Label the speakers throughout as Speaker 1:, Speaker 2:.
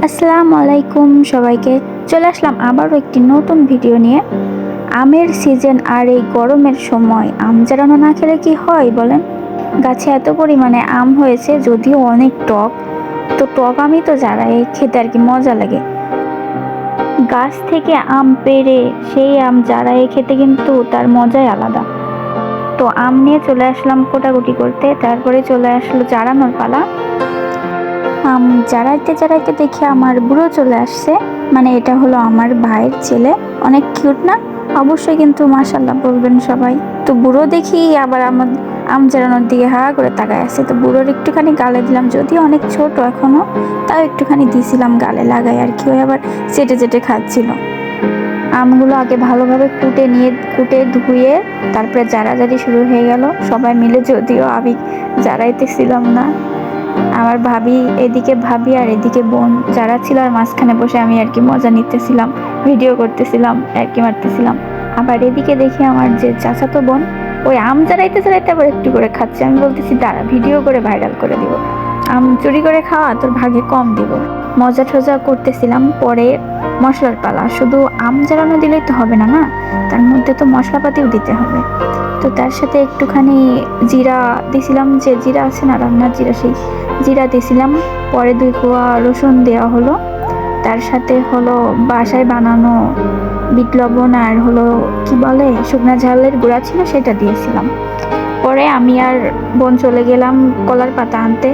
Speaker 1: আসসালামু আলাইকুম সবাইকে। চলে আসলাম আবারও একটি নতুন ভিডিও নিয়ে। আমের সিজন আর এই গরমের সময় আম জারানো না খেলে কি হয় বলেন? গাছে এত পরিমাণে আম হয়েছে, যদিও অনেক টক। তো টক আমই তো জারাই খেতে আর কি মজা লাগে। গাছ থেকে আম পেড়ে সেই আম জারাই খেতে কিন্তু তার মজাই আলাদা। তো আম নিয়ে চলে আসলাম কোটাকুটি করতে, তারপরে চলে আসলো জারানোর পালা। আম জারাইতে জারাইতে দেখি আমার বুড়ো চলে আসছে। মানে এটা হলো আমার ভাইয়ের ছেলে। অনেক কিউট না? অবশ্যই কিন্তু মাশাল্লাহ বলবেন সবাই। তো বুড়ো দেখি আবার আমার আম জারানোর দিকে হা করে তাকায় আছে। তো বুড়োর একটুখানি গালে দিলাম, যদিও অনেক ছোট এখনো, তাও একটুখানি দিছিলাম গালে লাগাই আর কি। ওই আবার চেটে চেটে খাচ্ছিল। আমগুলো আগে ভালোভাবে কুটে ধুয়ে তারপরে জারাজারি শুরু হয়ে গেল সবাই মিলে, যদিও আমি জারাইতেছিলাম না। আমার ভাবি আর এদিকে বোন যারা ছিল, আর মাঝখানে বসে আমি আর কি মজা নিতেছিলাম, ভিডিও করতেছিলাম, আর কি মারতেছিলাম। আবার এদিকে দেখি আমার যে চাচাতো বোন ওই আম জারাইতে জারাইতে আবার একটু করে খাচ্ছে। আমি বলতেছি দাঁড়া, ভিডিও করে ভাইরাল করে দিব, আম চুরি করে খাওয়া তোর ভাগে কম দিব। মজা টজা করতেছিলাম। পরে মশলার পালা। শুধু আম জারানো দিলেই তো হবে না, না তার মধ্যে তো মশলাপাতিও দিতে হবে। তো তার সাথে একটুখানি জিরা দিছিলাম, যে জিরা আছে না রান্নার জিরা, সেই জিরা দিছিলাম। পরে 2 কোয়া রসুন দেওয়া হলো। তার সাথে হলো বাসায় বানানো বিট লবণ আর হলো কি বলে শুকনা ঝালের গুঁড়া ছিল, সেটা দিয়েছিলাম। পরে আমি আর বোন চলে গেলাম কলার পাতা আনতে।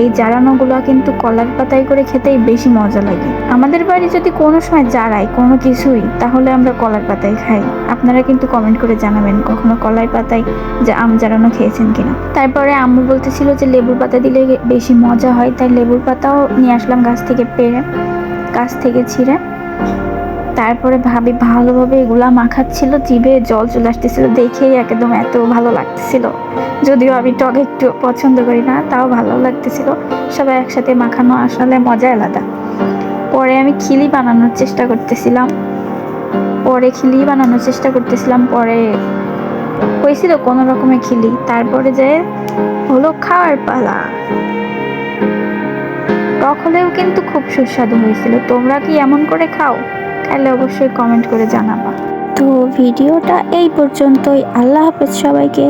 Speaker 1: এই জারানোগুলো কিন্তু কলার পাতায় করে খেতেই বেশি মজা লাগে। আমাদের বাড়ি যদি কোনো সময় জারাই কোনো কিছুই, তাহলে আমরা কলার পাতায় খাই। আপনারা কিন্তু কমেন্ট করে জানাবেন কখনো কলাই পাতায় যে আম জারানো খেয়েছেন কিনা। তারপরে আম্মু বলতেছিল যে লেবুর পাতা দিলে বেশি মজা হয়, তাই লেবুর পাতাও নিয়ে আসলাম গাছ থেকে ছিঁড়ে। তারপরে ভাবি ভালোভাবে এগুলা মাখাচ্ছিল, জিভে জল চলে আসতেছিল দেখেই, একদম এত ভালো লাগতেছিল। যদিও আমি টক একটু পছন্দ করি না, তাও ভালো লাগতেছিল। সবাই একসাথে মাখানো আসলে মজা আলাদা। পরে আমি খিলি বানানোর চেষ্টা করতেছিলাম। পরে হয়েছিল কোনো রকমে খিলি। তারপরে যে হলো খাওয়ার পালা। টক হলেও কিন্তু খুব সুস্বাদু হয়েছিল। তোমরা কি এমন করে খাও? তাহলে অবশ্যই কমেন্ট করে জানাবা। তো ভিডিওটা এই পর্যন্তই। আল্লাহ হাফেজ সবাইকে।